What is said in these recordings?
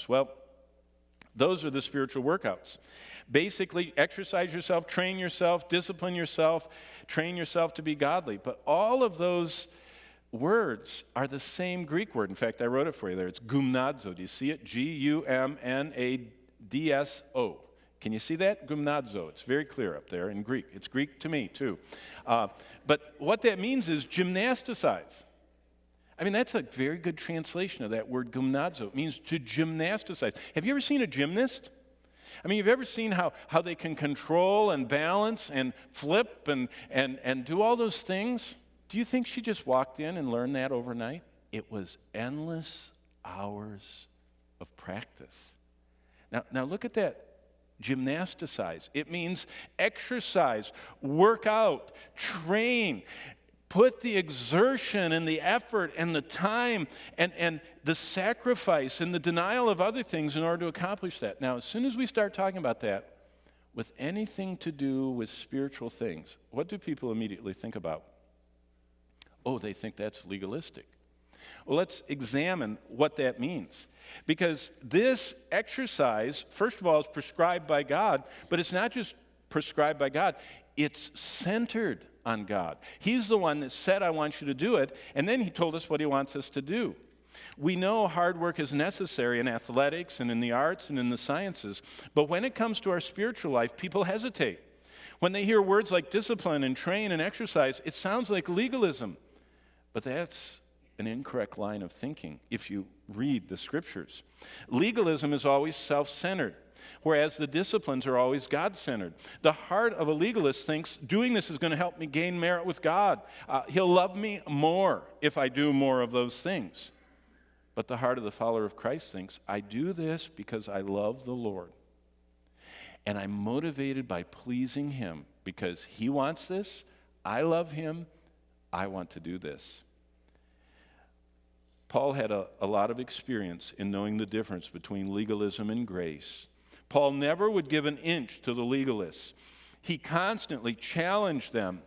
Well, those are the spiritual workouts. Basically, exercise yourself, train yourself, discipline yourself, train yourself to be godly. But all of those words are the same Greek word. In fact, I wrote it for you there. It's gumnazo. Do you see it? Gumnadso. Can you see that? Gumnazo. It's very clear up there in Greek. It's Greek to me, too. But what that means is gymnasticize. I mean, that's a very good translation of that word gumnazo. It means to gymnasticize. Have you ever seen a gymnast? I mean, you've ever seen how they can control and balance and flip and do all those things? Do you think she just walked in and learned that overnight? It was endless hours of practice. Now look at that. Gymnasticize. It means exercise, work out, train, put the exertion and the effort and the time and the sacrifice and the denial of other things in order to accomplish that. Now, as soon as we start talking about that with anything to do with spiritual things, what do people immediately think about? Oh, they think that's legalistic. Well, let's examine what that means. Because this exercise, first of all, is prescribed by God, but it's not just prescribed by God, it's centered on God. He's the one that said, I want you to do it, and then he told us what he wants us to do. We know hard work is necessary in athletics and in the arts and in the sciences, but when it comes to our spiritual life, people hesitate. When they hear words like discipline and train and exercise, it sounds like legalism, but that's an incorrect line of thinking if you read the scriptures. Legalism is always self-centered, whereas the disciplines are always God-centered. The heart of a legalist thinks, doing this is going to help me gain merit with God. He'll love me more if I do more of those things. But the heart of the follower of Christ thinks, I do this because I love the Lord. And I'm motivated by pleasing Him because He wants this, I love Him, I want to do this. Paul had a lot of experience in knowing the difference between legalism and grace. Paul never would give an inch to the legalists. He constantly challenged them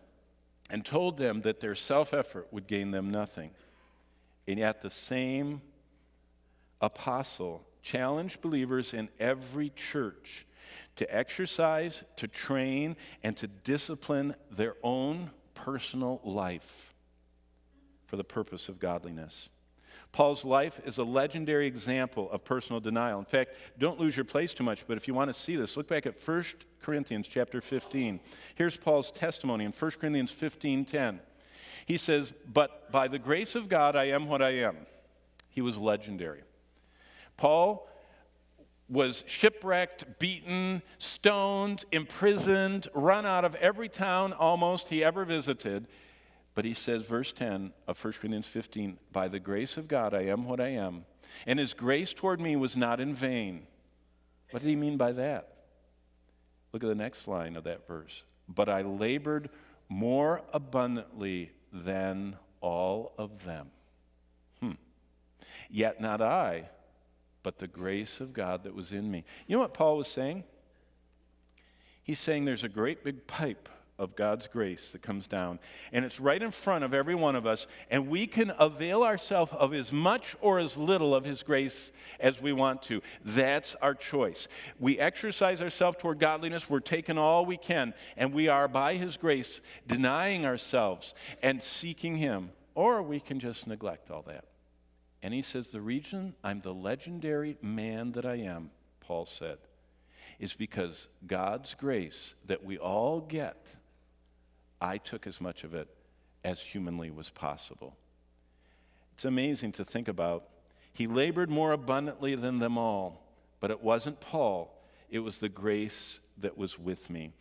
and told them that their self-effort would gain them nothing. And yet the same apostle challenged believers in every church to exercise, to train, and to discipline their own personal life for the purpose of godliness. Paul's life is a legendary example of personal denial. In fact, don't lose your place too much, but if you want to see this, look back at 1 Corinthians chapter 15. Here's Paul's testimony in 1 Corinthians 15:10. He says, but by the grace of God, I am what I am. He was legendary. Paul was shipwrecked, beaten, stoned, imprisoned, run out of every town almost he ever visited. But he says, verse 10 of 1 Corinthians 15, by the grace of God, I am what I am. And His grace toward me was not in vain. What did he mean by that? Look at the next line of that verse. But I labored more abundantly than all of them. Yet not I, but the grace of God that was in me. You know what Paul was saying? He's saying there's a great big pipe of God's grace that comes down, and it's right in front of every one of us, and we can avail ourselves of as much or as little of His grace as we want to. That's our choice. We exercise ourselves toward godliness, we're taking all we can, and we are, by His grace, denying ourselves and seeking Him, or we can just neglect all that. And he says, the reason I'm the legendary man that I am, Paul said, is because God's grace that we all get, I took as much of it as humanly was possible. It's amazing to think about. He labored more abundantly than them all, but it wasn't Paul. It was the grace that was with me.